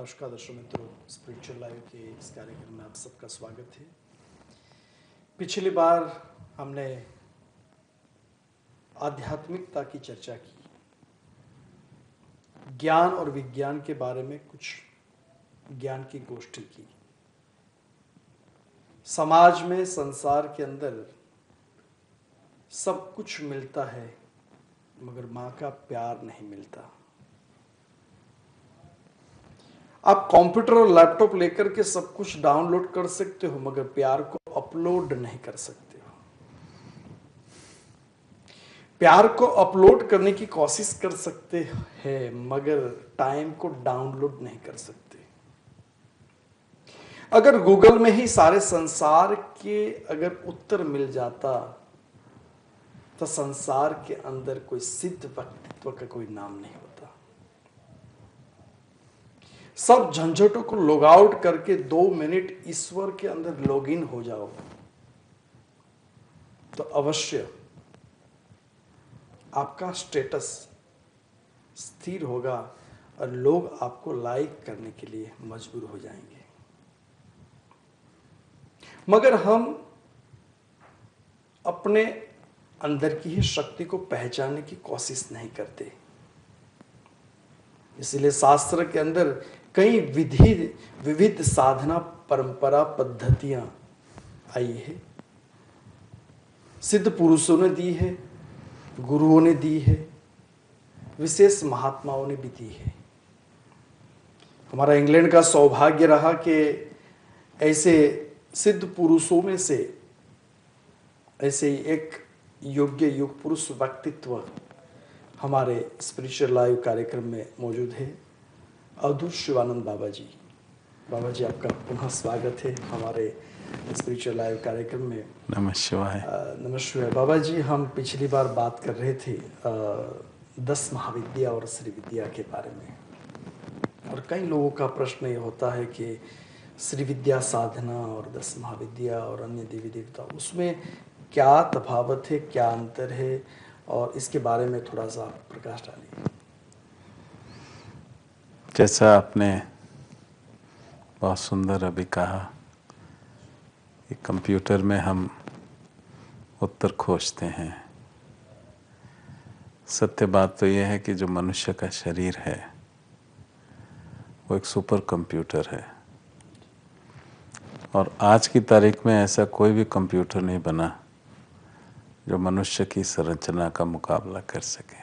नमस्कार दर्शक मित्रों, स्पिरिचुअल लाइव के इस कार्यक्रम में आप सबका स्वागत है। पिछली बार हमने आध्यात्मिकता की चर्चा की, ज्ञान और विज्ञान के बारे में कुछ ज्ञान की गोष्ठी की। समाज में, संसार के अंदर सब कुछ मिलता है मगर माँ का प्यार नहीं मिलता। आप कंप्यूटर और लैपटॉप लेकर के सब कुछ डाउनलोड कर सकते हो मगर प्यार को अपलोड नहीं कर सकते हो। प्यार को अपलोड करने की कोशिश कर सकते हैं मगर टाइम को डाउनलोड नहीं कर सकते। अगर गूगल में ही सारे संसार के अगर उत्तर मिल जाता तो संसार के अंदर कोई सिद्ध व्यक्तित्व का कोई नाम नहीं होता। सब झंझटों को लॉग आउट करके 2 मिनट ईश्वर के अंदर लॉग इन हो जाओ तो अवश्य आपका स्टेटस स्थिर होगा और लोग आपको लाइक करने के लिए मजबूर हो जाएंगे। मगर हम अपने अंदर की ही शक्ति को पहचानने की कोशिश नहीं करते। इसलिए शास्त्र के अंदर कई विविध साधना परंपरा पद्धतियां आई है, सिद्ध पुरुषों ने दी है, गुरुओं ने दी है, विशेष महात्माओं ने भी दी है। हमारा इंग्लैंड का सौभाग्य रहा कि ऐसे सिद्ध पुरुषों में से ऐसे ही एक योग्य युग पुरुष व्यक्तित्व हमारे स्पिरिचुअल लाइव कार्यक्रम में मौजूद है, अवधूत शिवानंद बाबा जी। बाबा जी, आपका पुनः स्वागत है हमारे स्पिरिचुअल लाइव कार्यक्रम में। नमः शिवाय। नमः शिवाय। बाबा जी, हम पिछली बार बात कर रहे थे 10 महाविद्या और श्री विद्या के बारे में, और कई लोगों का प्रश्न ये होता है कि श्री विद्या साधना और 10 महाविद्या और अन्य देवी देवता, उसमें क्या तफावत है, क्या अंतर है, और इसके बारे में थोड़ा सा प्रकाश डालिए। जैसा आपने बहुत सुंदर अभी कहा कि कंप्यूटर में हम उत्तर खोजते हैं। सत्य बात तो यह है कि जो मनुष्य का शरीर है वो एक सुपर कंप्यूटर है, और आज की तारीख में ऐसा कोई भी कंप्यूटर नहीं बना जो मनुष्य की संरचना का मुकाबला कर सके।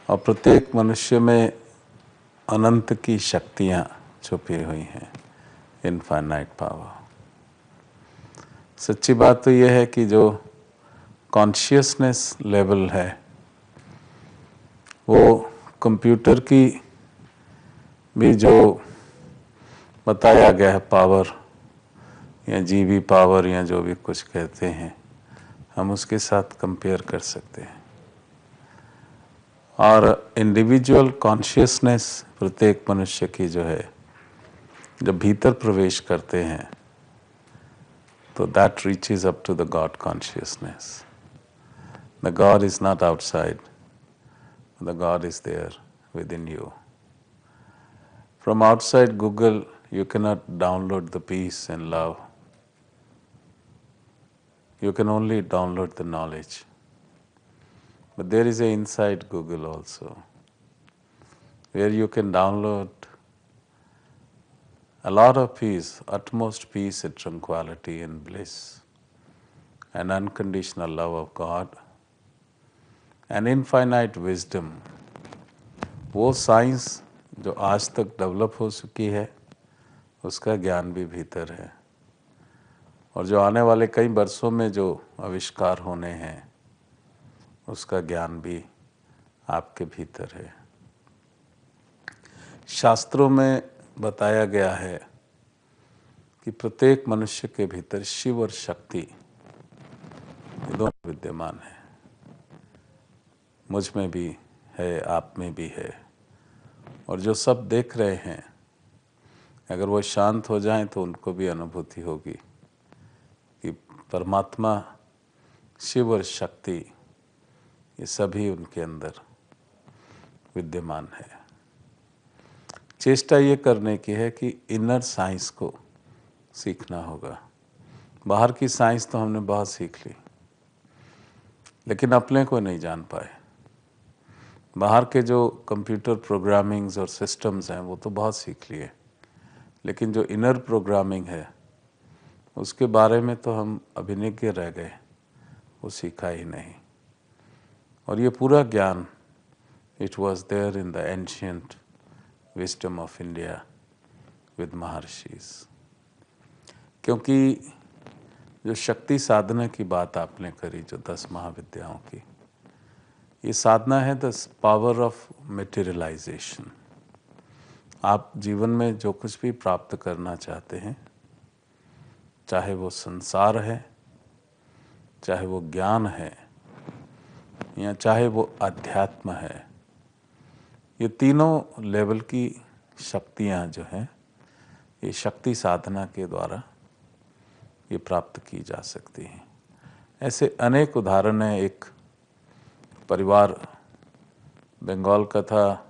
और प्रत्येक मनुष्य में अनंत की शक्तियाँ छुपी हुई हैं, इनफाइनाइट पावर। सच्ची बात तो यह है कि जो कॉन्शियसनेस लेवल है वो कंप्यूटर की भी जो बताया गया है पावर या जीवी पावर या जो भी कुछ कहते हैं, हम उसके साथ कंपेयर कर सकते हैं। और इंडिविजुअल कॉन्शियसनेस प्रत्येक मनुष्य की जो है, जब भीतर प्रवेश करते हैं तो that reaches up to the god consciousness. The god is not outside, the god is there within you. From outside Google you cannot download the peace and love. You can only download the knowledge. But there is a inside Google also, where you can download a lot of peace, utmost peace and tranquility and bliss, and unconditional love of God, and infinite wisdom. वो science जो आज तक develop हो चुकी है उसका ज्ञान भी भीतर है, और जो आने वाले कई वर्षों में जो आविष्कार होने हैं उसका ज्ञान भी आपके भीतर है। शास्त्रों में बताया गया है कि प्रत्येक मनुष्य के भीतर शिव और शक्ति ये दोनों विद्यमान है। मुझ में भी है, आप में भी है, और जो सब देख रहे हैं अगर वो शांत हो जाएं तो उनको भी अनुभूति होगी कि परमात्मा, शिव और शक्ति ये सभी उनके अंदर विद्यमान है। चेष्टा ये करने की है कि इनर साइंस को सीखना होगा। बाहर की साइंस तो हमने बहुत सीख ली, लेकिन अपने को नहीं जान पाए। बाहर के जो कंप्यूटर प्रोग्रामिंग्स और सिस्टम्स हैं वो तो बहुत सीख लिए, लेकिन जो इनर प्रोग्रामिंग है उसके बारे में तो हम अभिज्ञ रह गए, वो सीखा ही नहीं। और ये पूरा ज्ञान it was there in the ancient wisdom of India with maharishis. क्योंकि जो शक्ति साधना की बात आपने करी, जो 10 महाविद्याओं की, ये साधना है द पावर ऑफ मटेरियलाइजेशन। आप जीवन में जो कुछ भी प्राप्त करना चाहते हैं, चाहे वो संसार है, चाहे वो ज्ञान है, या चाहे वो अध्यात्म है, ये तीनों लेवल की शक्तियाँ जो हैं, ये शक्ति साधना के द्वारा ये प्राप्त की जा सकती हैं। ऐसे अनेक उदाहरण हैं। एक परिवार बंगाल का था,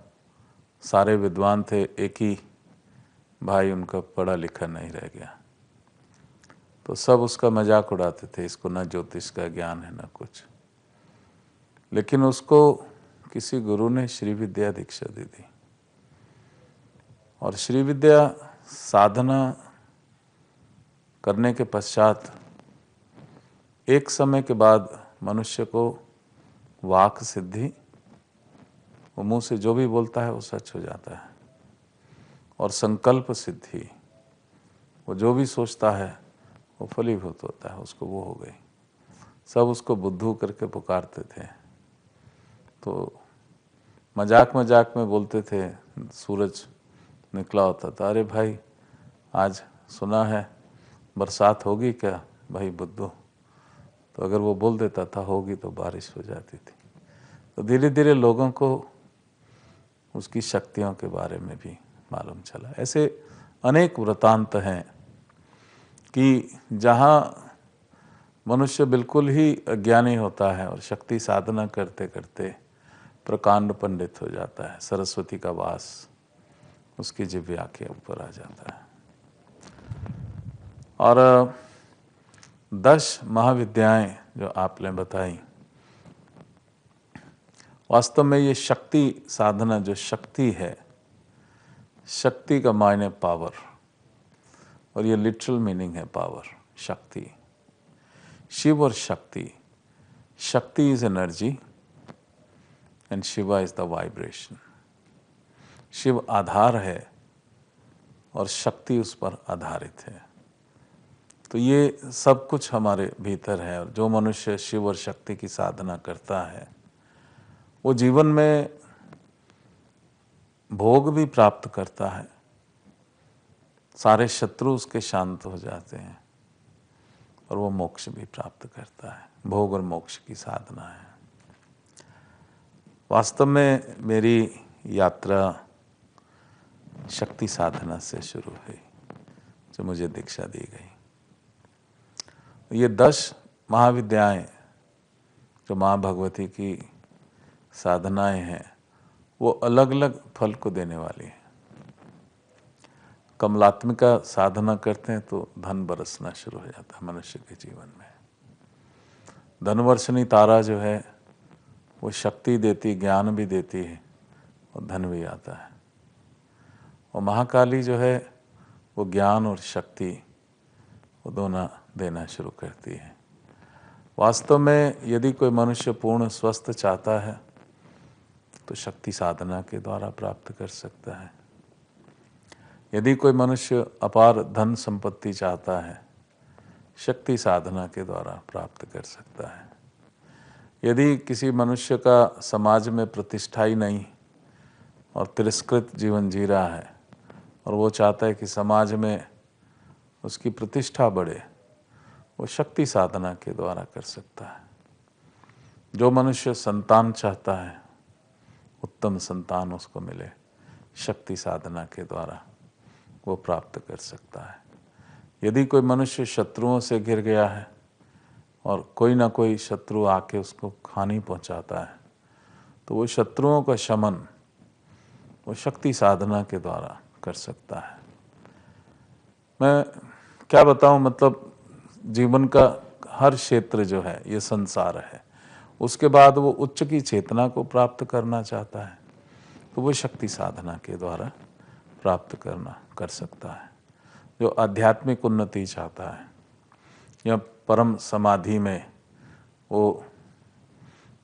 सारे विद्वान थे, एक ही भाई उनका पढ़ा लिखा नहीं रह गया, तो सब उसका मजाक उड़ाते थे, इसको ना ज्योतिष का ज्ञान है ना कुछ। लेकिन उसको किसी गुरु ने श्री विद्या दीक्षा दी थी, और श्री विद्या साधना करने के पश्चात एक समय के बाद मनुष्य को वाक सिद्धि, वो मुंह से जो भी बोलता है वो सच हो जाता है, और संकल्प सिद्धि, वो जो भी सोचता है वो फलीभूत होता है, उसको वो हो गई। सब उसको बुद्धू करके पुकारते थे, तो मजाक मजाक में बोलते थे, सूरज निकला होता था, अरे भाई आज सुना है बरसात होगी क्या भाई बुद्धू, तो अगर वो बोल देता था होगी तो बारिश हो जाती थी। तो धीरे धीरे लोगों को उसकी शक्तियों के बारे में भी मालूम चला। ऐसे अनेक वृत्तांत हैं कि जहाँ मनुष्य बिल्कुल ही अज्ञानी होता है और शक्ति साधना करते करते प्रकांड पंडित हो जाता है, सरस्वती का वास उसकी जिह्वा के ऊपर आ जाता है। और 10 महाविद्याएं जो आपने बताई, वास्तव में ये शक्ति साधना, जो शक्ति है, शक्ति का मायने पावर, और ये लिटरल मीनिंग है पावर, शक्ति। शिव और Shakti, Shakti is energy and Shiva is the vibration. Shiv आधार है और शक्ति उस पर आधारित है। तो ये सब कुछ हमारे भीतर है, और जो मनुष्य शिव और शक्ति की साधना करता है वो जीवन में भोग भी प्राप्त करता है, सारे शत्रु उसके शांत हो जाते हैं, और वो मोक्ष भी प्राप्त करता है। भोग और मोक्ष की साधना है। वास्तव में मेरी यात्रा शक्ति साधना से शुरू हुई, जो मुझे दीक्षा दी गई। ये 10 महाविद्याएं जो माँ भगवती की साधनाएं हैं, वो अलग अलग फल को देने वाली हैं। कमलात्मिका साधना करते हैं तो धन बरसना शुरू हो जाता है मनुष्य के जीवन में। धनवर्षिणी तारा जो है वो शक्ति देती, ज्ञान भी देती है, और धन भी आता है। और महाकाली जो है वो ज्ञान और शक्ति वो दोनों देना शुरू करती है। वास्तव में यदि कोई मनुष्य पूर्ण स्वस्थ चाहता है तो शक्ति साधना के द्वारा प्राप्त कर सकता है। यदि कोई मनुष्य अपार धन संपत्ति चाहता है, शक्ति साधना के द्वारा प्राप्त कर सकता है। यदि किसी मनुष्य का समाज में प्रतिष्ठा ही नहीं और तिरस्कृत जीवन जी रहा है, और वो चाहता है कि समाज में उसकी प्रतिष्ठा बढ़े, वो शक्ति साधना के द्वारा कर सकता है। जो मनुष्य संतान चाहता है, उत्तम संतान उसको मिले, शक्ति साधना के द्वारा वो प्राप्त कर सकता है। यदि कोई मनुष्य शत्रुओं से घिर गया है और कोई ना कोई शत्रु आके उसको हानि पहुंचाता है, तो वो शत्रुओं का शमन वो शक्ति साधना के द्वारा कर सकता है। मैं क्या बताऊं, मतलब जीवन का हर क्षेत्र जो है ये संसार है, उसके बाद वो उच्च की चेतना को प्राप्त करना चाहता है तो वो शक्ति साधना के द्वारा प्राप्त कर सकता है। जो आध्यात्मिक उन्नति चाहता है या परम समाधि में वो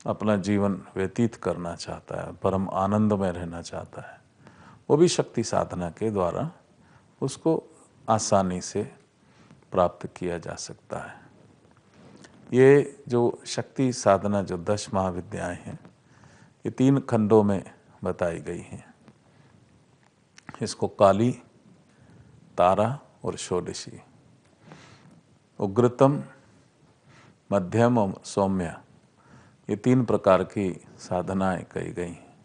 अपना जीवन व्यतीत करना चाहता है, परम आनंद में रहना चाहता है, वो भी शक्ति साधना के द्वारा उसको आसानी से प्राप्त किया जा सकता है। ये जो शक्ति साधना जो 10 महाविद्याएं हैं ये 3 खंडों में बताई गई हैं। इसको काली, तारा और षोडशी, उग्रतम, मध्यम और सौम्य, ये 3 प्रकार की साधनाएं कही गई हैं।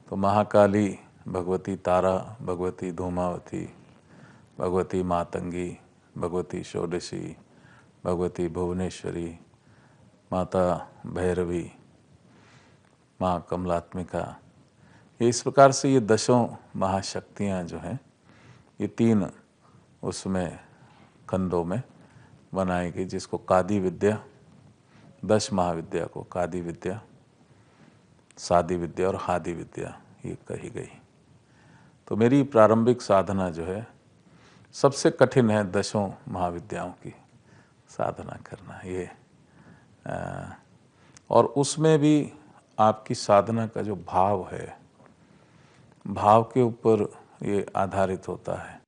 तो महाकाली भगवती तारा, भगवती धूमावती, भगवती मातंगी, भगवती षोडशी, भगवती भुवनेश्वरी, माता भैरवी, माँ कमलात्मिका, ये इस प्रकार से ये 10 महाशक्तियाँ जो हैं ये 3 उसमें खंडों में बनाई गई, जिसको कादी विद्या, 10 महाविद्या को कादी विद्या, सादी विद्या और हादी विद्या ये कही गई। तो मेरी प्रारंभिक साधना जो है सबसे कठिन है 10 महाविद्याओं की साधना करना ये, और उसमें भी आपकी साधना का जो भाव है, भाव के ऊपर ये आधारित होता है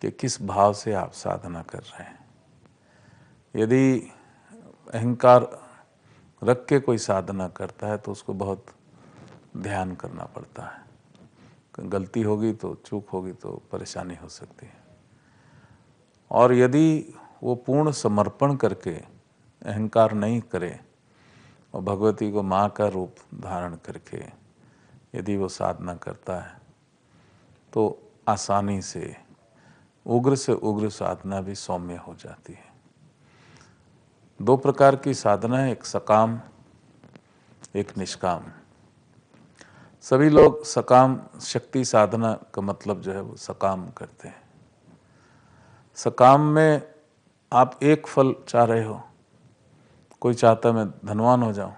कि किस भाव से आप साधना कर रहे हैं। यदि अहंकार रख के कोई साधना करता है तो उसको बहुत ध्यान करना पड़ता है, गलती होगी तो, चूक होगी तो परेशानी हो सकती है। और यदि वो पूर्ण समर्पण करके अहंकार नहीं करे और भगवती को माँ का रूप धारण करके यदि वो साधना करता है तो आसानी से उग्र साधना भी सौम्य हो जाती है। 2 प्रकार की साधना है, एक सकाम, एक निष्काम। सभी लोग सकाम शक्ति साधना का मतलब जो है वो सकाम करते हैं। सकाम में आप एक फल चाह रहे हो, कोई चाहता है मैं धनवान हो जाऊं,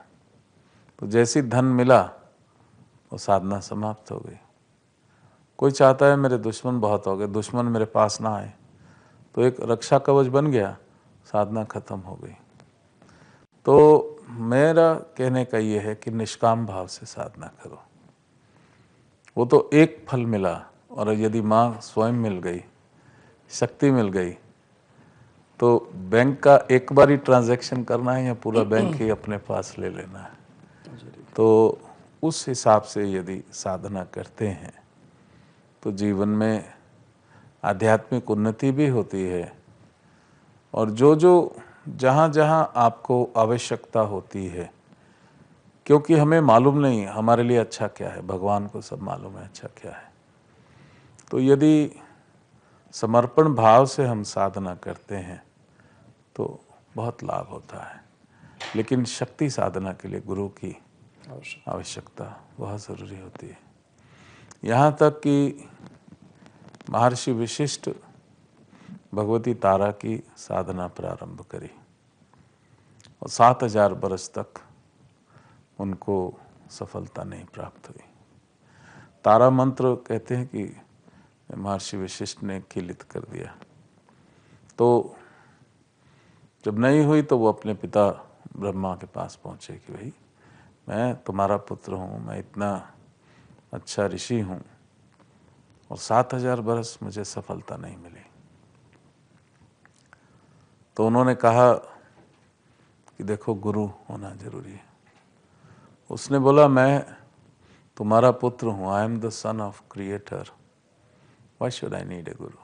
तो जैसी धन मिला वो साधना समाप्त हो गई। कोई चाहता है मेरे दुश्मन बहुत हो गए, दुश्मन मेरे पास ना आए, तो एक रक्षा कवच बन गया, साधना खत्म हो गई। तो मेरा कहने का ये है कि निष्काम भाव से साधना करो। वो तो एक फल मिला, और यदि माँ स्वयं मिल गई, शक्ति मिल गई, तो बैंक का एक बार ही ट्रांजैक्शन करना है या पूरा बैंक ही अपने पास ले लेना है। तो उस हिसाब से यदि साधना करते हैं तो जीवन में आध्यात्मिक उन्नति भी होती है, और जो जहाँ जहाँ आपको आवश्यकता होती है, क्योंकि हमें मालूम नहीं हमारे लिए अच्छा क्या है, भगवान को सब मालूम है अच्छा क्या है। तो यदि समर्पण भाव से हम साधना करते हैं तो बहुत लाभ होता है। लेकिन शक्ति साधना के लिए गुरु की आवश्यकता बहुत ज़रूरी होती है। यहाँ तक कि महर्षि वशिष्ठ भगवती तारा की साधना प्रारंभ करी और 7000 बरस तक उनको सफलता नहीं प्राप्त हुई। तारा मंत्र कहते हैं कि महर्षि वशिष्ठ ने कीलित कर दिया। तो जब नहीं हुई तो वो अपने पिता ब्रह्मा के पास पहुँचे कि भाई मैं तुम्हारा पुत्र हूँ, मैं इतना अच्छा ऋषि हूँ और 7000 बरस मुझे सफलता नहीं मिली। तो उन्होंने कहा कि देखो गुरु होना जरूरी है। उसने बोला मैं तुम्हारा पुत्र हूँ, I am the son of creator, why should I need a गुरु।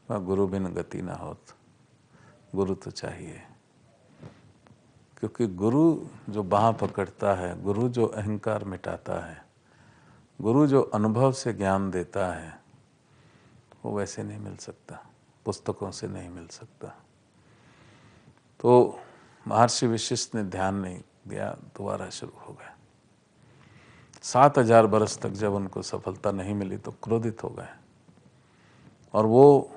मैं गुरु बिन गति ना होत, गुरु तो चाहिए। क्योंकि गुरु जो बाँह पकड़ता है, गुरु जो अहंकार मिटाता है, गुरु जो अनुभव से ज्ञान देता है, वो वैसे नहीं मिल सकता, पुस्तकों से नहीं मिल सकता। तो महर्षि वशिष्ठ ने ध्यान नहीं दिया, दोबारा शुरू हो गया। 7,000 बरस तक जब उनको सफलता नहीं मिली तो क्रोधित हो गए और वो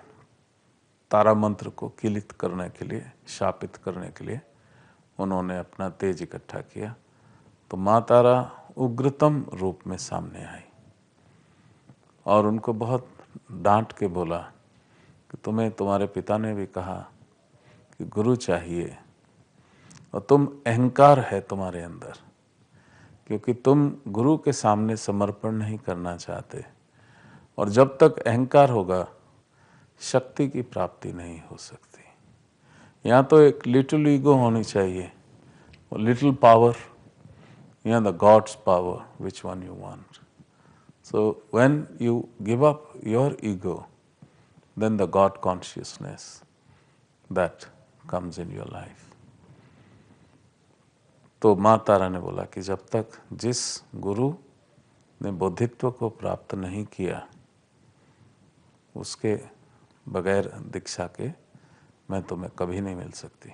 तारा मंत्र को किलित करने के लिए, शापित करने के लिए उन्होंने अपना तेज इकट्ठा किया। तो माँ तारा उग्रतम रूप में सामने आई और उनको बहुत डांट के बोला कि तुम्हें तुम्हारे पिता ने भी कहा कि गुरु चाहिए और तुम अहंकार है तुम्हारे अंदर, क्योंकि तुम गुरु के सामने समर्पण नहीं करना चाहते और जब तक अहंकार होगा शक्ति की प्राप्ति नहीं हो सकती। यहाँ तो एक लिटिल ईगो होनी चाहिए, लिटिल पावर, या the gods power, which one you want. So when you give up your ego, then the God consciousness that comes in your life. तो माँ तारा ने बोला कि जब तक जिस गुरु ने बोधित्व को प्राप्त नहीं किया उसके बगैर दीक्षा के मैं तुम्हें कभी नहीं मिल सकती।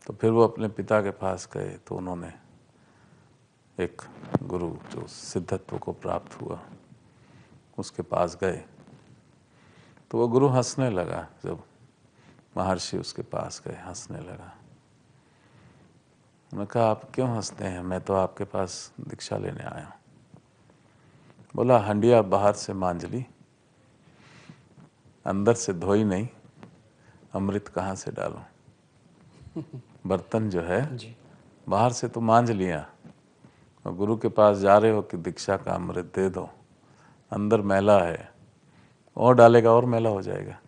तो फिर वो अपने पिता के पास गए तो उन्होंने एक गुरु जो सिद्धत्व को प्राप्त हुआ उसके पास गए तो वो गुरु हंसने लगा। जब महर्षि उसके पास गए हंसने लगा। उन्होंने कहा आप क्यों हंसते हैं, मैं तो आपके पास दीक्षा लेने आया हूँ। बोला हंडिया बाहर से मांझ ली, अंदर से धोई नहीं, अमृत कहाँ से डालूं। बर्तन जो है बाहर से तो मांझ लिया और गुरु के पास जा रहे हो कि दीक्षा का अमृत दे दो, अंदर मैला है, और डालेगा और मैला हो जाएगा,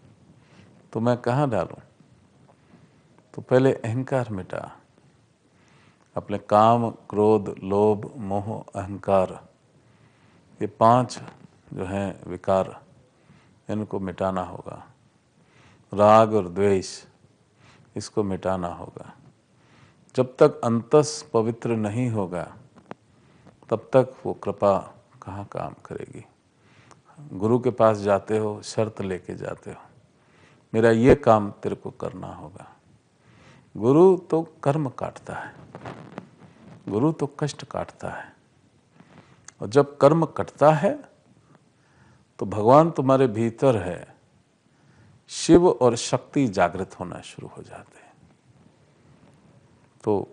तो मैं कहाँ डालूं। तो पहले अहंकार मिटा, अपने काम, क्रोध, लोभ, मोह, अहंकार, ये 5 जो हैं विकार, इनको मिटाना होगा। राग और द्वेष, इसको मिटाना होगा। जब तक अंतस पवित्र नहीं होगा तब तक वो कृपा कहाँ काम करेगी। गुरु के पास जाते हो, शर्त लेके जाते हो, मेरा ये काम तेरे को करना होगा। गुरु तो कर्म काटता है, गुरु तो कष्ट काटता है, और जब कर्म कटता है तो भगवान तुम्हारे भीतर है, शिव और शक्ति जागृत होना शुरू हो जाते हैं। तो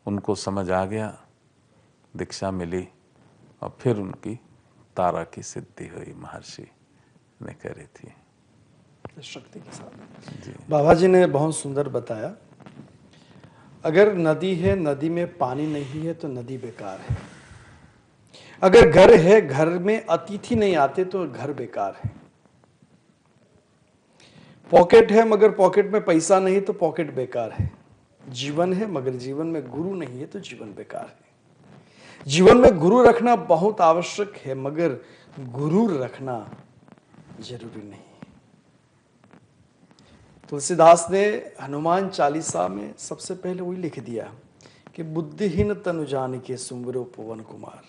उनको समझ आ गया, दीक्षा मिली और फिर उनकी तारा की सिद्धि हुई, महर्षि ने कह रही थी शक्ति के साथ। बाबा जी ने बहुत सुंदर बताया, अगर नदी है, नदी में पानी नहीं है तो नदी बेकार है। अगर घर है, घर में अतिथि नहीं आते तो घर बेकार है। पॉकेट है मगर पॉकेट में पैसा नहीं तो पॉकेट बेकार है। जीवन है मगर जीवन में गुरु नहीं है तो जीवन बेकार है। जीवन में गुरु रखना बहुत आवश्यक है मगर गुरु रखना जरूरी नहीं है। तुलसीदास ने हनुमान चालीसा में सबसे पहले वही लिख दिया कि बुद्धिहीन तनु जानिके सुमिरो पवन कुमार।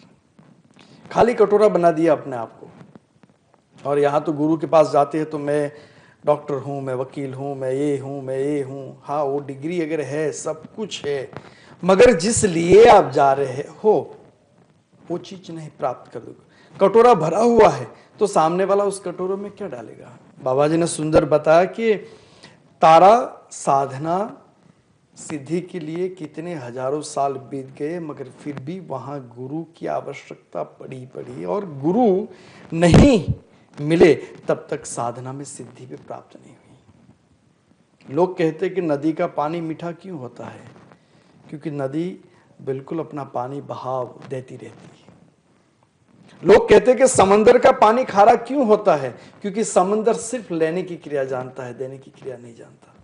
खाली कटोरा बना दिया अपने आप को। और यहाँ तो गुरु के पास जाते हैं तो मैं डॉक्टर हूँ, मैं वकील हूँ, मैं ये हूँ, मैं ये हूँ। हाँ, वो डिग्री अगर है, सब कुछ है, मगर जिस लिए आप जा रहे हो वो चीज नहीं प्राप्त कर दोगे। कटोरा भरा हुआ है तो सामने वाला उस कटोरे में क्या डालेगा। बाबा जी ने सुंदर बताया कि तारा साधना सिद्धि के लिए कितने हजारों साल बीत गए मगर फिर भी वहां गुरु की आवश्यकता पड़ी और गुरु नहीं मिले तब तक साधना में सिद्धि भी प्राप्त नहीं हुई। लोग कहते कि नदी का पानी मीठा क्यों होता है, क्योंकि नदी बिल्कुल अपना पानी बहाव देती रहती है। लोग कहते हैं कि समंदर का पानी खारा क्यों होता है, क्योंकि समंदर सिर्फ लेने की क्रिया जानता है, देने की क्रिया नहीं जानता।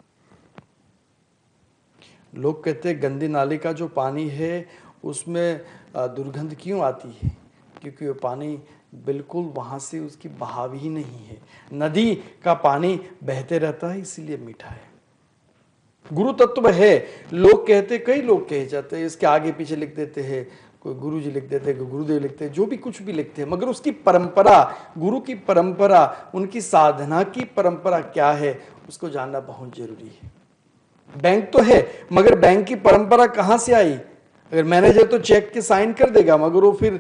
लोग कहते हैं गंदी नाली का जो पानी है उसमें दुर्गंध क्यों आती है, क्योंकि वो पानी बिल्कुल वहां से उसकी बहाव ही नहीं है। नदी का पानी बहते रहता है इसीलिए मीठा है। गुरु तत्व है। लोग कहते, कई लोग कहे जाते हैं, इसके आगे पीछे लिख देते हैं, कोई गुरु जी लिख देते हैं, कोई गुरुदेव लिखते हैं, जो भी कुछ भी लिखते हैं, मगर उसकी परंपरा, गुरु की परंपरा, उनकी साधना की परंपरा क्या है उसको जानना बहुत जरूरी है। बैंक तो है मगर बैंक की परंपरा कहां से आई, अगर मैनेजर तो चेक के साइन कर देगा मगर वो फिर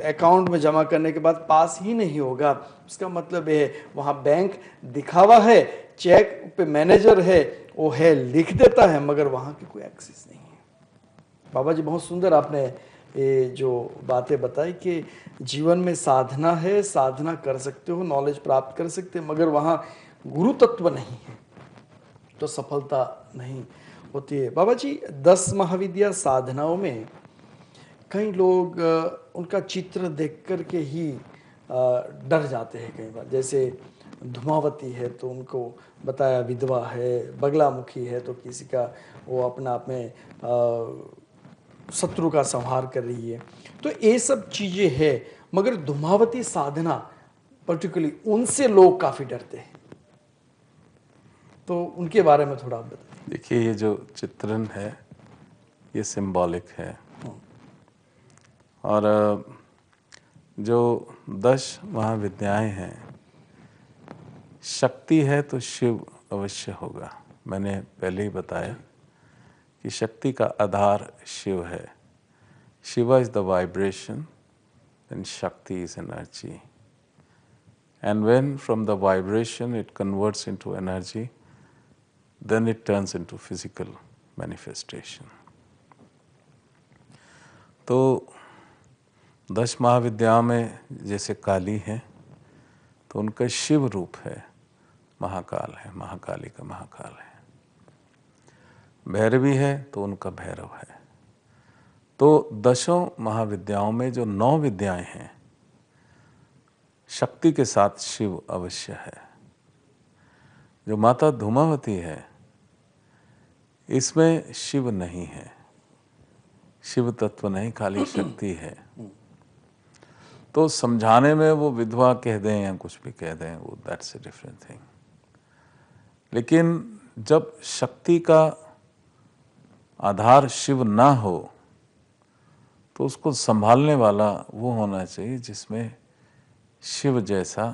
अकाउंट में जमा करने के बाद पास ही नहीं होगा। उसका मतलब ये है वहाँ बैंक दिखावा है, चेक पे मैनेजर है, वो है लिख देता है मगर वहाँ की कोई एक्सेस नहीं है। बाबा जी बहुत सुंदर आपने ये जो बातें बताई कि जीवन में साधना है, साधना कर सकते हो, नॉलेज प्राप्त कर सकते हो, मगर वहाँ गुरु तत्व नहीं है तो सफलता नहीं होती है। बाबा जी 10 महाविद्या साधनाओं में कई लोग उनका चित्र देख कर के ही डर जाते हैं कई बार। जैसे धूमावती है तो उनको बताया विधवा है, बगलामुखी है तो किसी का वो अपना आप में शत्रु का संहार कर रही है। तो ये सब चीज़ें है मगर धूमावती साधना पर्टिकुलरली उनसे लोग काफ़ी डरते हैं, तो उनके बारे में थोड़ा आप बताइए। देखिए ये जो चित्रण है ये सिंबॉलिक है और जो 10 महाविद्याएं हैं, शक्ति है तो शिव अवश्य होगा। मैंने पहले ही बताया कि शक्ति का आधार शिव है। Shiva is the vibration and Shakti is energy. And when from the vibration it converts into energy, then it turns into physical manifestation. तो 10 महाविद्याओं में जैसे काली है तो उनका शिव रूप है, महाकाल है, महाकाली का महाकाल है। भैरवी है तो उनका भैरव है। तो 10 महाविद्याओं में जो 9 विद्याएं हैं, शक्ति के साथ शिव अवश्य है। जो माता धूमावती है इसमें शिव नहीं है, शिव तत्व नहीं, खाली शक्ति है। तो समझाने में वो विधवा कह दें या कुछ भी कह दें, वो दैट्स ए डिफरेंट थिंग। लेकिन जब शक्ति का आधार शिव ना हो तो उसको संभालने वाला वो होना चाहिए जिसमें शिव जैसा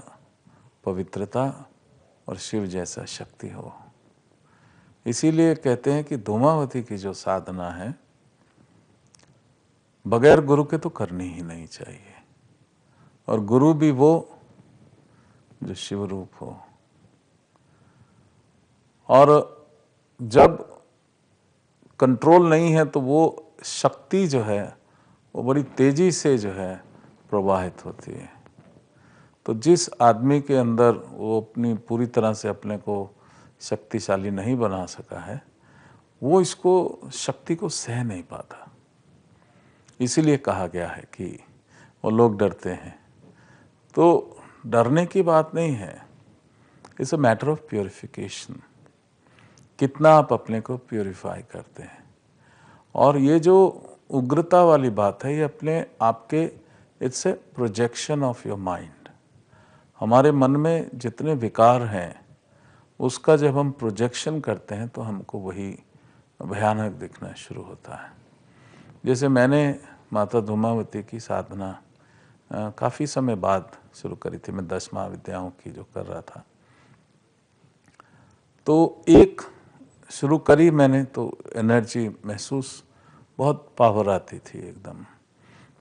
पवित्रता और शिव जैसा शक्ति हो। इसीलिए कहते हैं कि धूमावती की जो साधना है बगैर गुरु के तो करनी ही नहीं चाहिए, और गुरु भी वो जो शिव रूप हो। और जब कंट्रोल नहीं है तो वो शक्ति जो है वो बड़ी तेजी से जो है प्रवाहित होती है। तो जिस आदमी के अंदर वो अपनी पूरी तरह से अपने को शक्तिशाली नहीं बना सका है, वो इसको शक्ति को सह नहीं पाता। इसीलिए कहा गया है कि वो लोग डरते हैं। तो डरने की बात नहीं है, it's a matter of purification. कितना आप अपने को प्योरीफाई करते हैं। और ये जो उग्रता वाली बात है ये अपने आपके, it's a projection of your mind. हमारे मन में जितने विकार हैं उसका जब हम प्रोजेक्शन करते हैं तो हमको वही भयानक दिखना शुरू होता है। जैसे मैंने माता धूमावती की साधना काफ़ी समय बाद शुरू करी थी। मैं 10 महाविद्याओं की जो कर रहा था, तो एक शुरू करी मैंने तो एनर्जी महसूस, बहुत पावर आती थी एकदम,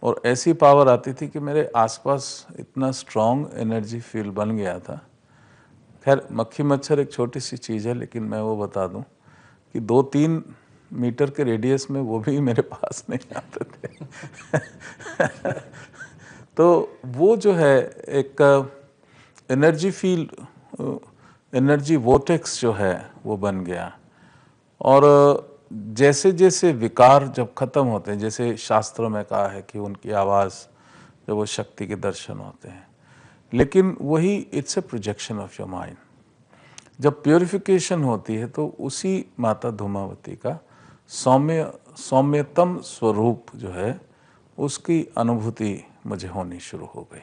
और ऐसी पावर आती थी कि मेरे आसपास इतना स्ट्रॉन्ग एनर्जी फील्ड बन गया था। खैर मक्खी मच्छर एक छोटी सी चीज़ है, लेकिन मैं वो बता दूं कि 2-3 मीटर के रेडियस में वो भी मेरे पास नहीं आते थे। तो वो जो है एक एनर्जी फील्ड, एनर्जी वोटेक्स जो है वो बन गया। और जैसे जैसे विकार जब खत्म होते हैं, जैसे शास्त्रों में कहा है कि उनकी आवाज़ जब वो शक्ति के दर्शन होते हैं, लेकिन वही it's a projection of your mind. जब प्योरिफिकेशन होती है तो उसी माता धूमावती का सौम्यतम स्वरूप जो है उसकी अनुभूति मुझे होनी शुरू हो गई,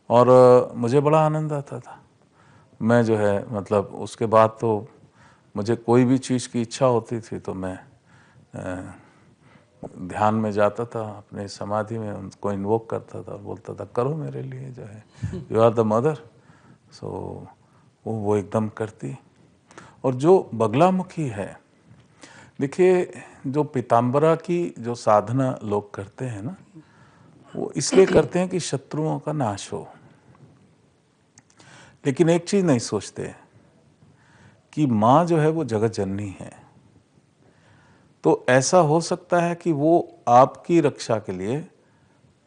और मुझे बड़ा आनंद आता था। मैं जो है मतलब उसके बाद तो मुझे कोई भी चीज़ की इच्छा होती थी तो मैं ध्यान में जाता था, अपने समाधि में उनको इन्वोक करता था और बोलता था करो मेरे लिए, जो है यू आर द मदर। सो वो एकदम करती। और जो बगलामुखी है देखिए, जो पीताम्बरा की जो साधना लोग करते हैं ना, वो इसलिए करते हैं कि शत्रुओं का नाश हो। लेकिन एक चीज नहीं सोचते कि माँ जो है वो जगत जननी है। तो ऐसा हो सकता है कि वो आपकी रक्षा के लिए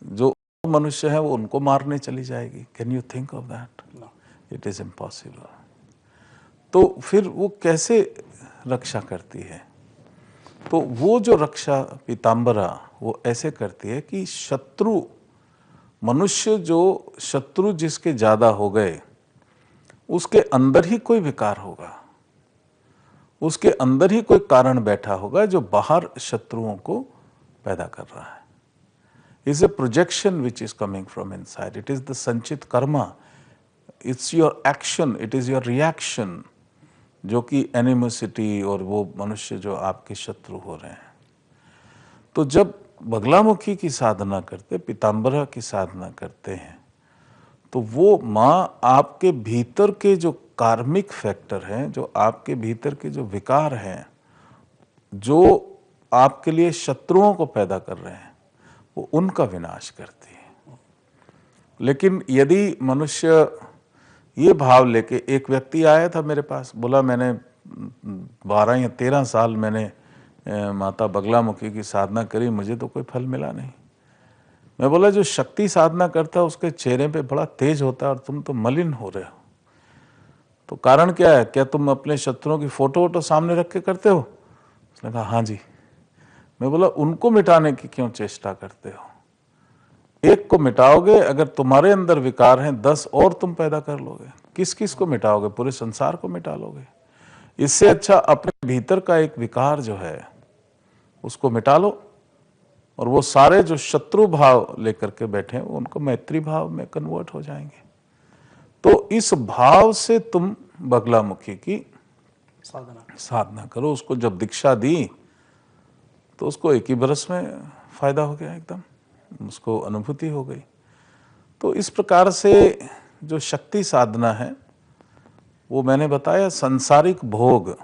जो मनुष्य है वो उनको मारने चली जाएगी। Can you think of that? It is impossible. तो फिर वो कैसे रक्षा करती है? तो वो जो रक्षा पीताम्बरा वो ऐसे करती है कि शत्रु मनुष्य जो शत्रु जिसके ज्यादा हो गए, उसके अंदर ही कोई विकार होगा, उसके अंदर ही कोई कारण बैठा होगा जो बाहर शत्रुओं को पैदा कर रहा है। Is a projection which is coming from inside. It is the sanchit karma, it's your action, it is your reaction, जो कि एनिमोसिटी और वो मनुष्य जो आपके शत्रु हो रहे हैं। तो जब बगलामुखी की साधना करते, पीताम्बरा की साधना करते हैं, तो वो माँ आपके भीतर के जो कार्मिक फैक्टर हैं, जो आपके भीतर के जो विकार हैं, जो आपके लिए शत्रुओं को पैदा कर रहे हैं, वो उनका विनाश करती है। लेकिन यदि मनुष्य ये भाव लेके, एक व्यक्ति आया था मेरे पास, बोला मैंने 12 या 13 साल मैंने माता बगलामुखी की साधना करी, मुझे तो कोई फल मिला नहीं। मैं बोला जो शक्ति साधना करता है उसके चेहरे पे बड़ा तेज होता है और तुम तो मलिन हो रहे हो, तो कारण क्या है? क्या तुम अपने शत्रुओं की फोटो वोटो सामने रख के करते हो? उसने कहा हाँ जी। मैं बोला उनको मिटाने की क्यों चेष्टा करते हो? एक को मिटाओगे, अगर तुम्हारे अंदर विकार हैं 10 और तुम पैदा कर लोगे। किस किस को मिटाओगे? पूरे संसार को मिटा लोगे। इससे अच्छा अपने भीतर का एक विकार जो है उसको मिटा लो, और वो सारे जो शत्रु भाव लेकर के बैठे हैं उनको मैत्री भाव में कन्वर्ट हो जाएंगे। तो इस भाव से तुम बगलामुखी की साधना करो। उसको जब दीक्षा दी तो उसको एक ही बरस में फायदा हो गया, एकदम उसको अनुभूति हो गई। तो इस प्रकार से जो शक्ति साधना है वो मैंने बताया, सांसारिक भोग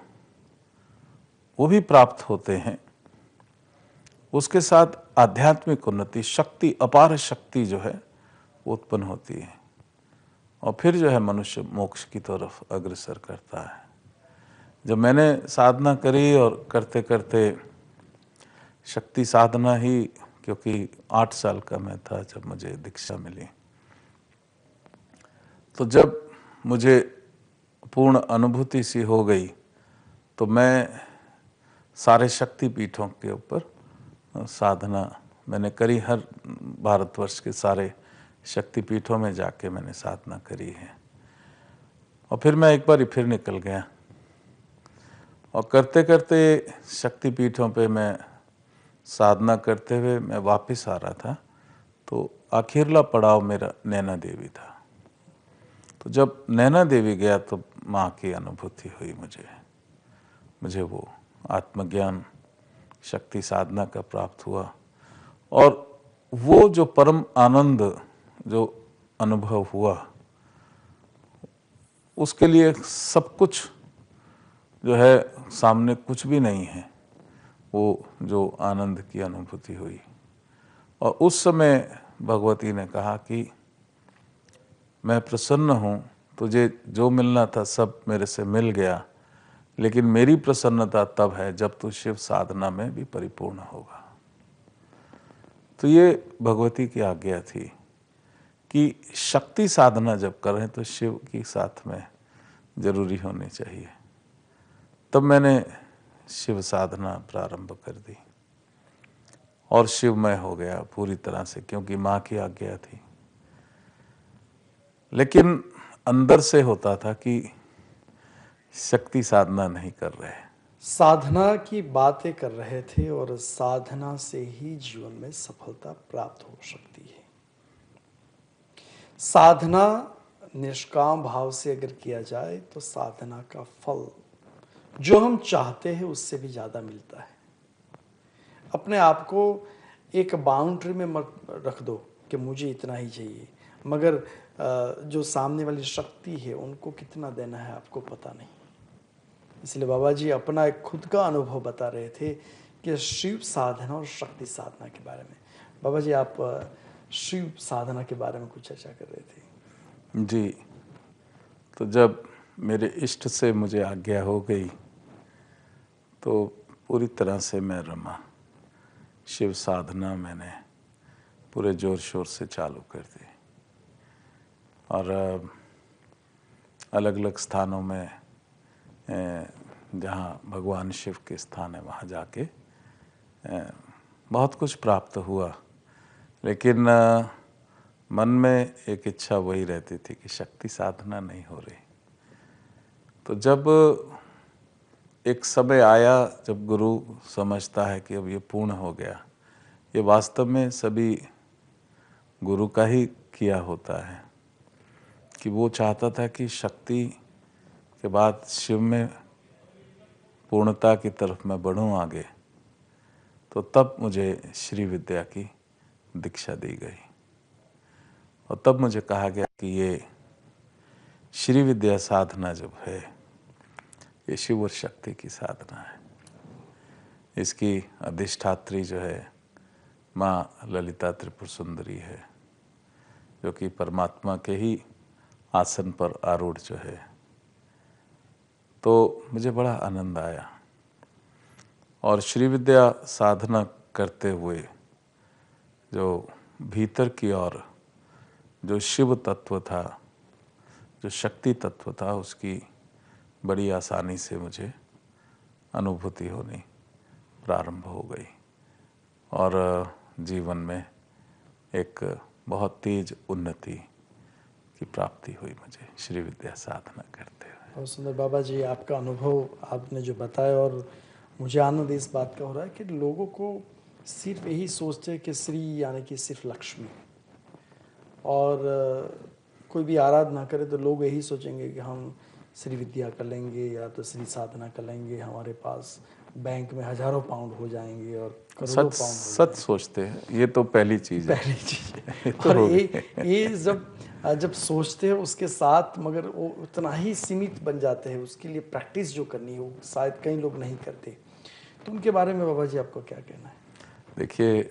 वो भी प्राप्त होते हैं, उसके साथ आध्यात्मिक उन्नति, शक्ति, अपार शक्ति जो है वो उत्पन्न होती है, और फिर जो है मनुष्य मोक्ष की तरफ अग्रसर करता है। जब मैंने साधना करी और करते करते शक्ति साधना ही, क्योंकि 8 साल का मैं था जब मुझे दीक्षा मिली, तो जब मुझे पूर्ण अनुभूति सी हो गई तो मैं सारे शक्ति पीठों के ऊपर साधना मैंने करी। हर भारतवर्ष के सारे शक्ति पीठों में जाके मैंने साधना करी है। और फिर मैं एक बार फिर निकल गया, और करते करते शक्ति पीठों पे मैं साधना करते हुए मैं वापस आ रहा था, तो आखिरला पड़ाव मेरा नैना देवी था। तो जब नैना देवी गया तो माँ की अनुभूति हुई मुझे वो आत्मज्ञान शक्ति साधना का प्राप्त हुआ, और वो जो परम आनंद जो अनुभव हुआ, उसके लिए सब कुछ जो है सामने कुछ भी नहीं है। वो जो आनंद की अनुभूति हुई, और उस समय भगवती ने कहा कि मैं प्रसन्न हूँ, तुझे जो मिलना था सब मेरे से मिल गया, लेकिन मेरी प्रसन्नता तब है जब तू शिव साधना में भी परिपूर्ण होगा। तो ये भगवती की आज्ञा थी कि शक्ति साधना जब करें तो शिव की साथ में जरूरी होनी चाहिए। तब मैंने शिव साधना प्रारंभ कर दी और शिवमय हो गया पूरी तरह से, क्योंकि माँ की आज्ञा थी। लेकिन अंदर से होता था कि शक्ति साधना नहीं कर रहे, साधना की बातें कर रहे थे, और साधना से ही जीवन में सफलता प्राप्त हो सकती है। साधना निष्काम भाव से अगर किया जाए तो साधना का फल जो हम चाहते हैं उससे भी ज़्यादा मिलता है। अपने आप को एक बाउंड्री में मत रख दो कि मुझे इतना ही चाहिए, मगर जो सामने वाली शक्ति है उनको कितना देना है आपको पता नहीं। इसलिए बाबा जी अपना एक खुद का अनुभव बता रहे थे कि शिव साधना और शक्ति साधना के बारे में। बाबा जी आप शिव साधना के बारे में कुछ चर्चा कर रहे थे। जी, तो जब मेरे इष्ट से मुझे आज्ञा हो गई तो पूरी तरह से मैं रमा। शिव साधना मैंने पूरे ज़ोर शोर से चालू कर दी और अलग अलग स्थानों में जहाँ भगवान शिव के स्थान है वहाँ जाके बहुत कुछ प्राप्त हुआ, लेकिन मन में एक इच्छा वही रहती थी कि शक्ति साधना नहीं हो रही। तो जब एक समय आया जब गुरु समझता है कि अब ये पूर्ण हो गया, ये वास्तव में सभी गुरु का ही किया होता है कि वो चाहता था कि शक्ति के बाद शिव में पूर्णता की तरफ मैं बढ़ूं आगे। तो तब मुझे श्री विद्या की दीक्षा दी गई और तब मुझे कहा गया कि ये श्री विद्या साधना जब है ये शिव और शक्ति की साधना है। इसकी अधिष्ठात्री जो है माँ ललिता त्रिपुर सुंदरी है, जो कि परमात्मा के ही आसन पर आरूढ़ जो है। तो मुझे बड़ा आनंद आया और श्री विद्या साधना करते हुए जो भीतर की ओर जो शिव तत्व था, जो शक्ति तत्व था, उसकी बड़ी आसानी से मुझे अनुभूति होनी प्रारंभ हो गई और जीवन में एक बहुत तेज उन्नति की प्राप्ति हुई मुझे श्री विद्या साधना करते हुए। बहुत सुंदर बाबा जी आपका अनुभव आपने जो बताया, और मुझे आनंद इस बात का हो रहा है कि लोगों को सिर्फ यही सोचते हैं कि श्री यानी कि सिर्फ लक्ष्मी, और कोई भी आराधना करे तो लोग यही सोचेंगे कि हम श्री विद्या कर लेंगे या तो श्री साधना कर लेंगे, हमारे पास बैंक में हजारों पाउंड हो जाएंगे और करोड़ों पाउंड हो सच सोचते हैं, ये तो पहली चीज़ है। पहली चीज है। तो और ये जब सोचते हैं उसके साथ मगर वो उतना ही सीमित बन जाते हैं, उसके लिए प्रैक्टिस जो करनी है वो शायद कई लोग नहीं करते। तो उनके बारे में बाबा जी आपको क्या कहना है? देखिए,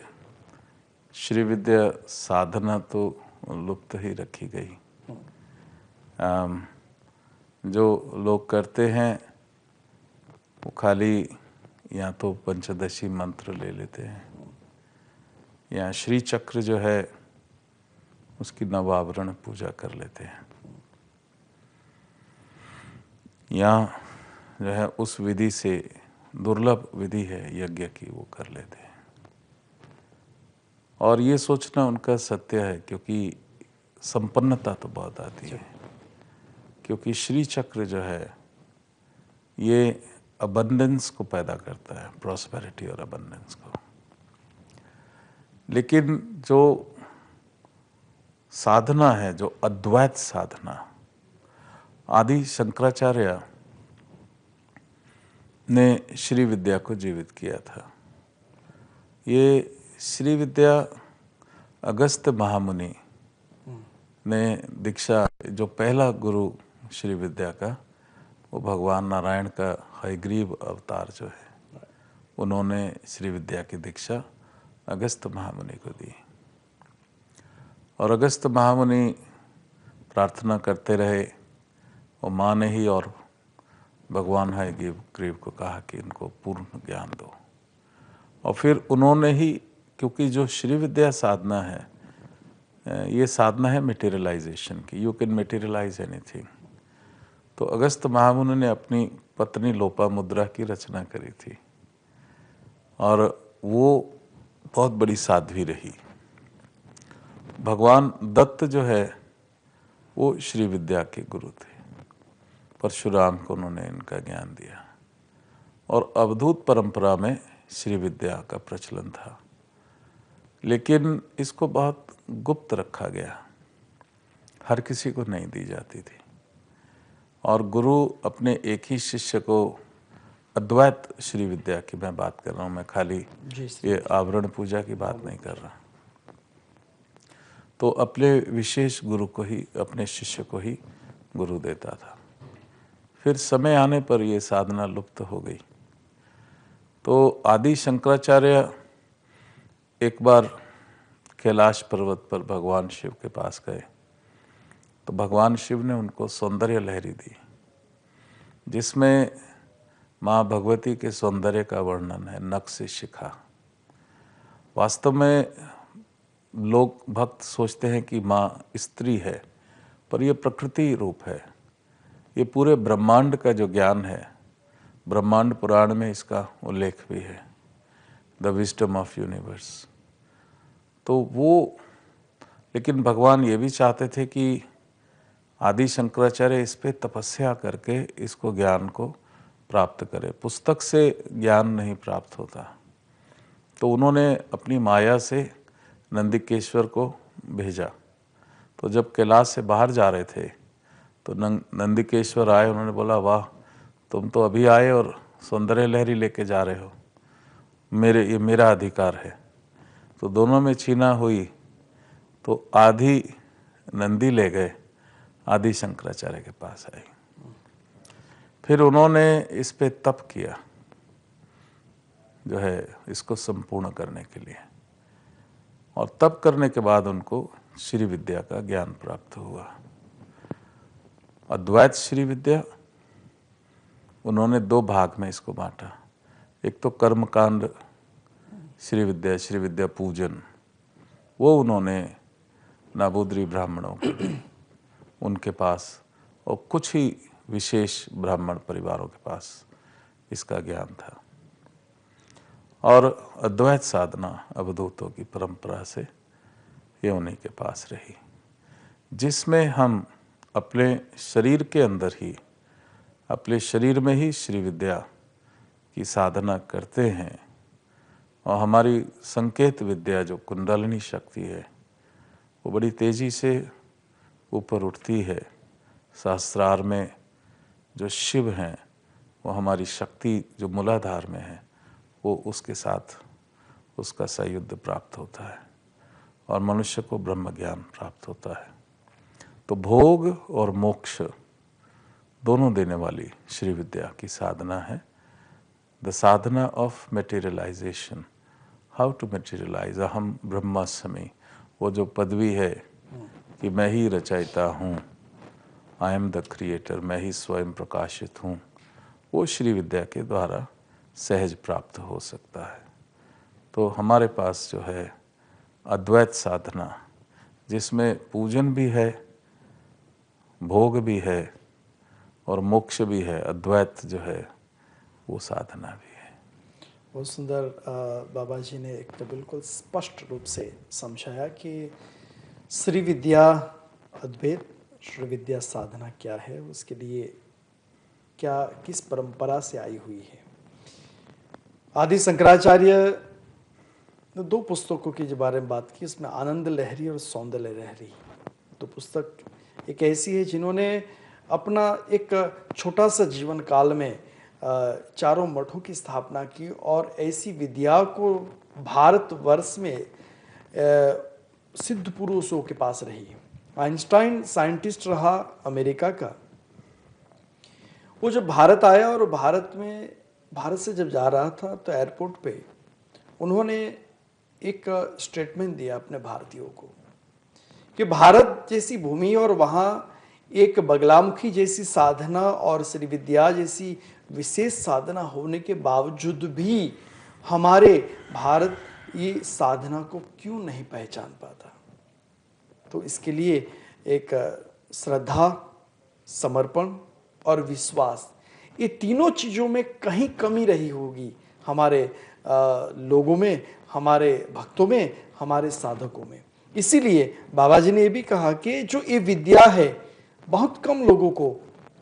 श्री विद्या साधना तो लुप्त ही रखी गई। जो लोग करते हैं वो खाली या तो पंचदशी मंत्र ले लेते हैं या श्री चक्र जो है उसकी नवावरण पूजा कर लेते हैं, या जो है उस विधि से दुर्लभ विधि है यज्ञ की वो कर लेते हैं। और ये सोचना उनका सत्य है, क्योंकि संपन्नता तो बहुत आती है, क्योंकि श्री चक्र जो है ये अबंडेंस को पैदा करता है, प्रॉस्पेरिटी और अबंडेंस को। लेकिन जो साधना है, जो अद्वैत साधना, आदि शंकराचार्य ने श्री विद्या को जीवित किया था। ये श्री विद्या अगस्त महामुनि ने दीक्षा, जो पहला गुरु श्री विद्या का वो भगवान नारायण का हयग्रीव अवतार जो है, उन्होंने श्री विद्या की दीक्षा अगस्त महामुनि को दी। और अगस्त महामुनि प्रार्थना करते रहे और माँ ने ही और भगवान हयग्रीव को कहा कि इनको पूर्ण ज्ञान दो। और फिर उन्होंने ही, क्योंकि जो श्री विद्या साधना है ये साधना है मटेरियलाइजेशन की, यू कैन मटेरियलाइज एनीथिंग। तो अगस्त महामुनि ने अपनी पत्नी लोपामुद्रा की रचना करी थी और वो बहुत बड़ी साध्वी रही। भगवान दत्त जो है वो श्री विद्या के गुरु थे, परशुराम को उन्होंने इनका ज्ञान दिया और अवधूत परंपरा में श्री विद्या का प्रचलन था, लेकिन इसको बहुत गुप्त रखा गया, हर किसी को नहीं दी जाती थी। और गुरु अपने एक ही शिष्य को, अद्वैत श्री विद्या की मैं बात कर रहा हूँ, मैं खाली ये आवरण पूजा की बात नहीं कर रहा, तो अपने विशेष गुरु को ही, अपने शिष्य को ही गुरु देता था। फिर समय आने पर ये साधना लुप्त हो गई। तो आदि शंकराचार्य एक बार कैलाश पर्वत पर भगवान शिव के पास गए, तो भगवान शिव ने उनको सौंदर्य लहरी दी, जिसमें माँ भगवती के सौंदर्य का वर्णन है, नख से शिखा। वास्तव में लोग भक्त सोचते हैं कि माँ स्त्री है, पर यह प्रकृति रूप है। ये पूरे ब्रह्मांड का जो ज्ञान है, ब्रह्मांड पुराण में इसका उल्लेख भी है, द विजडम ऑफ यूनिवर्स। तो वो, लेकिन भगवान ये भी चाहते थे कि आदि शंकराचार्य इस पे तपस्या करके इसको ज्ञान को प्राप्त करे। पुस्तक से ज्ञान नहीं प्राप्त होता। तो उन्होंने अपनी माया से नंदिकेश्वर को भेजा। तो जब कैलाश से बाहर जा रहे थे तो नंदिकेश्वर आए। उन्होंने बोला, वाह, तुम तो अभी आए और सौंदर्य लहरी लेके जा रहे हो, ये मेरा अधिकार है। तो दोनों में छीना हुई, तो आधी नंदी ले गए, आदि शंकराचार्य के पास आई। फिर उन्होंने इस पे तप किया, जो है इसको संपूर्ण करने के लिए, और तप करने के बाद उनको श्री विद्या का ज्ञान प्राप्त हुआ। अद्वैत श्री विद्या उन्होंने दो भाग में इसको बांटा। एक तो कर्मकांड श्री विद्या पूजन, वो उन्होंने नाबूदरी ब्राह्मणों को दी, उनके पास, और कुछ ही विशेष ब्राह्मण परिवारों के पास इसका ज्ञान था। और अद्वैत साधना अवधूतों की परंपरा से ये उन्हीं के पास रही, जिसमें हम अपने शरीर के अंदर ही, अपने शरीर में ही श्री विद्या की साधना करते हैं। और हमारी संकेत विद्या, जो कुंडलिनी शक्ति है, वो बड़ी तेजी से ऊपर उठती है। सहस्रार में जो शिव हैं, वो हमारी शक्ति जो मूलाधार में है, वो उसके साथ उसका संयुद्ध प्राप्त होता है और मनुष्य को ब्रह्म ज्ञान प्राप्त होता है। तो भोग और मोक्ष दोनों देने वाली श्री विद्या की साधना है, the sadhana of materialisation, how to materialise. अहम ब्रह्मास्मि, वो जो पदवी है कि मैं ही रचयिता हूँ, आई एम द क्रिएटर, मैं ही स्वयं प्रकाशित हूँ, वो श्री विद्या के द्वारा सहज प्राप्त हो सकता है। तो हमारे पास जो है अद्वैत साधना, जिसमें पूजन भी है, भोग भी है और मोक्ष भी है, अद्वैत जो है वो साधना भी है। बहुत सुंदर बाबा जी ने एक तो बिल्कुल स्पष्ट रूप से समझाया कि श्री विद्या अद्वैत, श्री विद्या साधना क्या है, उसके लिए क्या, किस परंपरा से आई हुई है। आदि शंकराचार्य ने दो पुस्तकों के बारे में बात की, इसमें आनंद लहरी और सौंदर्य लहरी, तो पुस्तक एक ऐसी है जिन्होंने अपना एक छोटा सा जीवन काल में चारों मठों की स्थापना की और ऐसी विद्या को भारतवर्ष में सिद्ध पुरुषों के पास रही। आइंस्टाइन साइंटिस्ट रहा अमेरिका का, वो जब भारत आया और भारत से जब जा रहा था तो एयरपोर्ट पे उन्होंने एक स्टेटमेंट दिया अपने भारतीयों को कि भारत जैसी भूमि और वहाँ एक बगलामुखी जैसी साधना और श्री विद्या जैसी विशेष साधना होने के बावजूद भी हमारे भारत ये साधना को क्यों नहीं पहचान पाता। तो इसके लिए एक श्रद्धा, समर्पण और विश्वास, ये तीनों चीज़ों में कहीं कमी रही होगी हमारे लोगों में, हमारे भक्तों में, हमारे साधकों में। इसीलिए बाबा जी ने ये भी कहा कि जो ये विद्या है बहुत कम लोगों को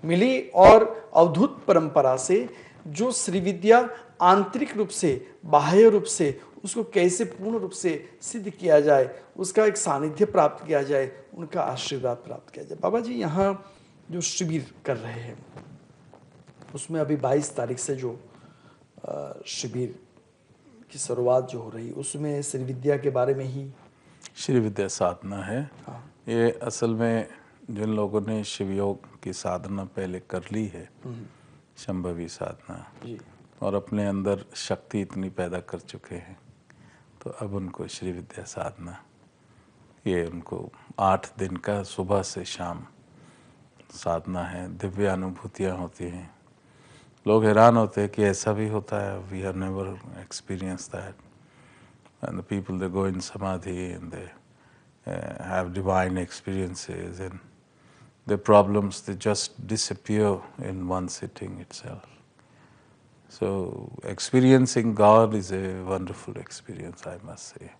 मिली और अवधूत परंपरा से जो श्री विद्या आंतरिक रूप से, बाह्य रूप से उसको कैसे पूर्ण रूप से सिद्ध किया जाए, उसका एक सानिध्य प्राप्त किया जाए, उनका आशीर्वाद प्राप्त किया जाए। बाबा जी यहाँ जो शिविर कर रहे हैं उसमें अभी 22 तारीख से जो शिविर की शुरुआत जो हो रही, उसमें श्री विद्या के बारे में ही श्री विद्या साधना है। हाँ। ये असल में जिन लोगों ने शिव योग की साधना पहले कर ली है, शंभवी साधना, जी। और अपने अंदर शक्ति इतनी पैदा कर चुके हैं, तो अब उनको श्री विद्या साधना, ये उनको 8 दिन का सुबह से शाम साधना है, दिव्य अनुभूतियाँ होती हैं। लोग हैरान होते हैं कि ऐसा भी होता है, we have never experience that, and the people they go in samadhi and they have divine experiences, and their problems, they just disappear in one sitting itself. So experiencing God is a wonderful experience, I must say,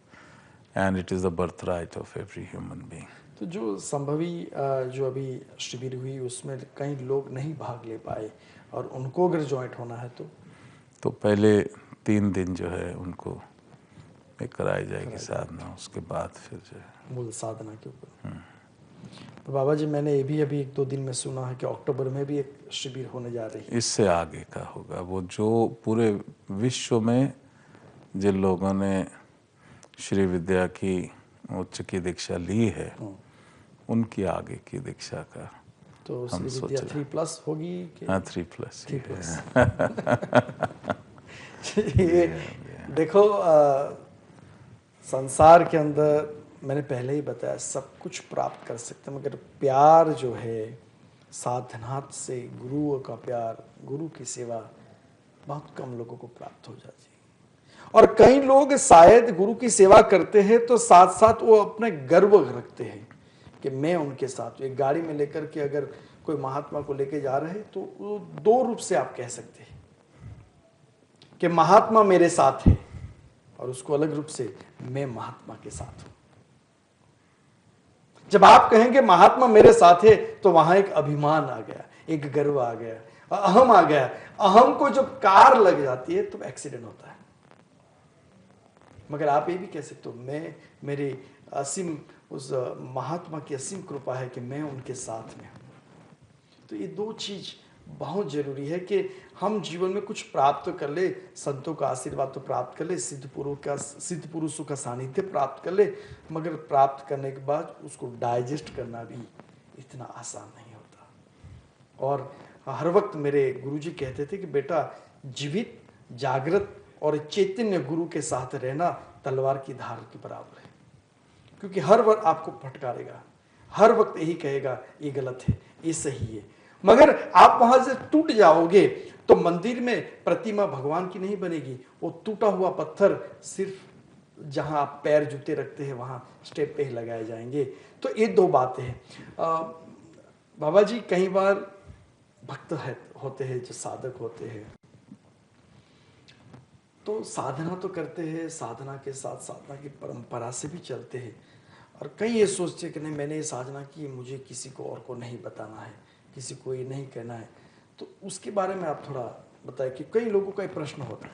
and it is the birthright of every human being. तो जो संभवी जो अभी शिविर हुई उसमें कई लोग नहीं भाग ले पाए और उनको अगर ज्वाइंट होना है तो पहले 3 दिन जो है उनको एक कराई जाएगी साधना, उसके बाद फिर जो है मूल साधना के ऊपर। तो बाबा जी, मैंने ये भी अभी 1-2 दिन में सुना है कि अक्टूबर में भी एक शिविर होने जा रही है। इससे आगे का होगा वो, जो पूरे विश्व में जिन लोगों ने श्री विद्या की उच्च की दीक्षा ली है, उनकी आगे की दीक्षा का तो हम श्री सोच विद्या रहे 3+ होगी कि? हाँ, 3+ 3+। ये देखो, संसार के अंदर मैंने पहले ही बताया सब कुछ प्राप्त कर सकते हैं, मगर प्यार जो है साधनात से, गुरु का प्यार, गुरु की सेवा बहुत कम लोगों को प्राप्त हो जाती है। और कई लोग शायद गुरु की सेवा करते हैं तो साथ साथ वो अपने गर्व रखते हैं कि मैं उनके साथ हूं। एक गाड़ी में लेकर के अगर कोई महात्मा को लेके जा रहे हैं तो वो 2 रूप से आप कह सकते हैं कि महात्मा मेरे साथ है, और उसको अलग रूप से मैं महात्मा के साथ हूं। जब आप कहेंगे महात्मा मेरे साथ है तो वहां एक अभिमान आ गया, एक गर्व आ गया, अहम आ गया। अहम को जब कार लग जाती है तो एक्सीडेंट होता है। मगर आप ये भी कह सकते हो मैं, मेरे असीम उस महात्मा की असीम कृपा है कि मैं उनके साथ में हूं। तो ये 2 चीज बहुत जरूरी है कि हम जीवन में कुछ प्राप्त कर ले, संतों का आशीर्वाद तो प्राप्त कर ले, सिद्ध पुरुषों का सानिध्य प्राप्त कर ले, मगर प्राप्त करने के बाद उसको डाइजेस्ट करना भी इतना आसान नहीं होता। और हर वक्त मेरे गुरुजी कहते थे कि बेटा, जीवित, जागृत और चैतन्य गुरु के साथ रहना तलवार की धार के बराबर है, क्योंकि हर वक्त आपको फटकारेगा, हर वक्त यही कहेगा ये गलत है, ये सही है। मगर आप वहां से टूट जाओगे तो मंदिर में प्रतिमा भगवान की नहीं बनेगी, वो टूटा हुआ पत्थर सिर्फ जहां आप पैर जूते रखते हैं वहां स्टेप पे ही लगाए जाएंगे। तो ये 2 बातें हैं। बाबा जी, कई बार भक्त होते हैं जो साधक होते हैं, तो साधना तो करते हैं, साधना के साथ साधना की परंपरा से भी चलते हैं, और कई ये सोचते हैं कि नहीं, मैंने ये साधना की, मुझे किसी को और को नहीं बताना है, किसी को ये नहीं कहना है। तो उसके बारे में आप थोड़ा बताएं कि कई लोगों का ये प्रश्न होता है।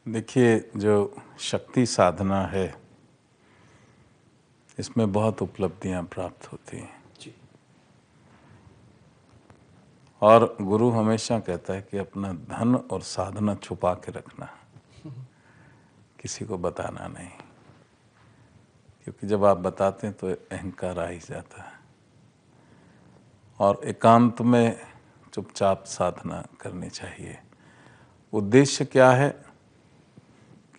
देखिए, जो शक्ति साधना है इसमें बहुत उपलब्धियां प्राप्त होती हैं जी। और गुरु हमेशा कहता है कि अपना धन और साधना छुपा के रखना, किसी को बताना नहीं, क्योंकि जब आप बताते हैं तो अहंकार आ ही जाता है। और एकांत में चुपचाप साधना करनी चाहिए। उद्देश्य क्या है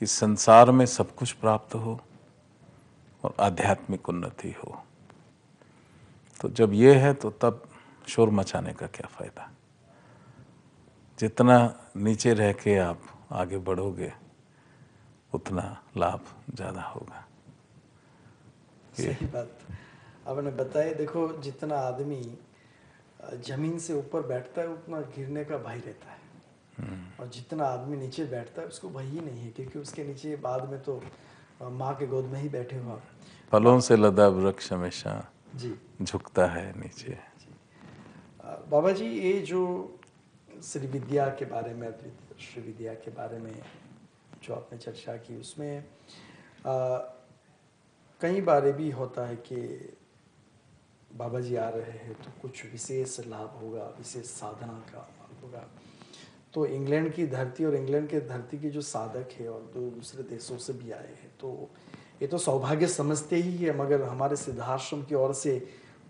कि संसार में सब कुछ प्राप्त हो और आध्यात्मिक उन्नति हो। तो जब ये है तो तब शोर मचाने का क्या फ़ायदा। जितना नीचे रह के आप आगे बढ़ोगे उतना लाभ ज़्यादा होगा। सही बात आपने बताया। देखो, जितना आदमी जमीन से ऊपर बैठता है उतना गिरने का भय रहता है, और जितना आदमी नीचे बैठता है उसको भय ही नहीं है, क्योंकि उसके नीचे बाद में तो माँ के गोद में ही बैठे हो आप। फलों से लदा वृक्ष हमेशा जी झुकता है नीचे। बाबा जी, ये जो श्री विद्या के बारे में, श्री विद्या के बारे में जो आपने चर्चा की, उसमें कई बार भी होता है कि बाबा जी आ रहे हैं तो कुछ विशेष लाभ होगा, विशेष साधना का लाभ होगा। तो इंग्लैंड की धरती और इंग्लैंड के धरती के जो साधक है और दूसरे देशों से भी आए हैं, तो ये तो सौभाग्य समझते ही है, मगर हमारे सिद्धाश्रम की ओर से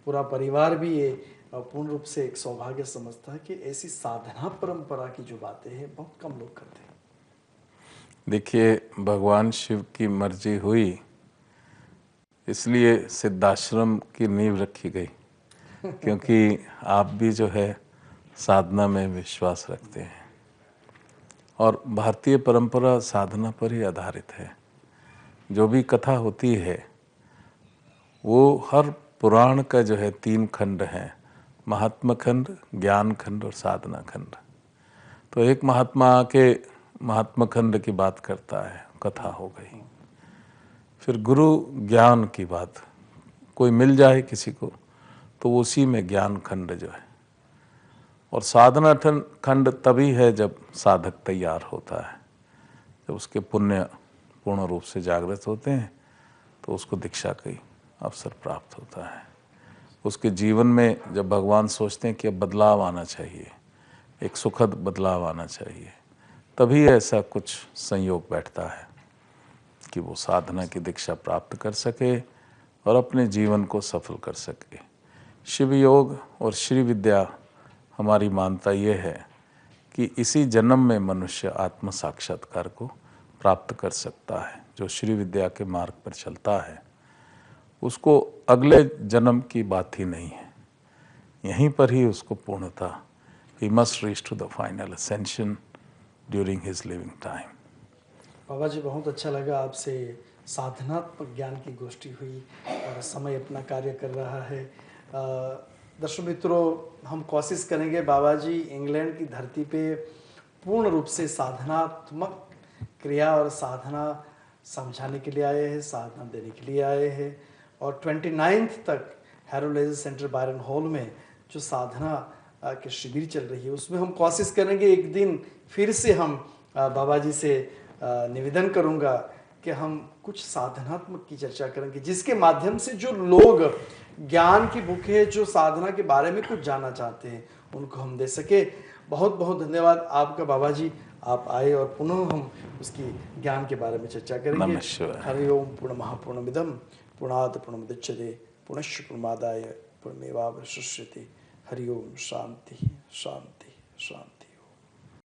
पूरा परिवार भी ये पूर्ण रूप से एक सौभाग्य समझता है कि ऐसी साधना परंपरा की जो बातें हैं बहुत कम लोग करते हैं। देखिए, भगवान शिव की मर्जी हुई इसलिए सिद्धाश्रम की नींव रखी गई, क्योंकि आप भी जो है साधना में विश्वास रखते हैं और भारतीय परंपरा साधना पर ही आधारित है। जो भी कथा होती है वो हर पुराण का जो है 3 खंड हैं, महात्मा खंड, ज्ञान खंड और साधना खंड। तो एक महात्मा आके महात्मा खंड की बात करता है, कथा हो गई। फिर गुरु ज्ञान की बात, कोई मिल जाए किसी को तो उसी में ज्ञान खंड जो है, और साधना खंड तभी है जब साधक तैयार होता है, जब उसके पुण्य पूर्ण रूप से जागृत होते हैं तो उसको दीक्षा का अवसर प्राप्त होता है। उसके जीवन में जब भगवान सोचते हैं कि अब बदलाव आना चाहिए, एक सुखद बदलाव आना चाहिए, तभी ऐसा कुछ संयोग बैठता है कि वो साधना की दीक्षा प्राप्त कर सके और अपने जीवन को सफल कर सके। शिव योग और श्री विद्या, हमारी मानता ये है कि इसी जन्म में मनुष्य आत्म साक्षात्कार को प्राप्त कर सकता है। जो श्री विद्या के मार्ग पर चलता है उसको अगले जन्म की बात ही नहीं है, यहीं पर ही उसको पूर्णता, he must reach to the final ascension during his living time। बाबा जी, बहुत अच्छा लगा आपसे साधनात्मक ज्ञान की गोष्ठी हुई और समय अपना कार्य कर रहा है। दर्शक मित्रों, हम कोशिश करेंगे, बाबा जी इंग्लैंड की धरती पे पूर्ण रूप से साधनात्मक क्रिया और साधना समझाने के लिए आए हैं, साधना देने के लिए आए हैं। और 29 तक Harold Leisure Centre Byron Hall में जो साधना के शिविर चल रही है उसमें हम कोशिश करेंगे एक दिन फिर से हम बाबा जी से निवेदन करूंगा कि हम कुछ साधनात्मक की चर्चा करेंगे, जिसके माध्यम से जो लोग ज्ञान की भूखे, जो साधना के बारे में कुछ जानना चाहते हैं, उनको हम दे सके। बहुत बहुत धन्यवाद आपका बाबा जी, आप आए और पुनः हम उसकी ज्ञान के बारे में चर्चा करेंगे। नमः शिवाय। हरि ओम। पूर्ण महापूर्णमिदं पूर्णात् पूर्णमुदच्यते पूर्णस्य पूर्णमादाय पूर्णमेवावशिष्यते। हरि ओम। शांति शांति शांति।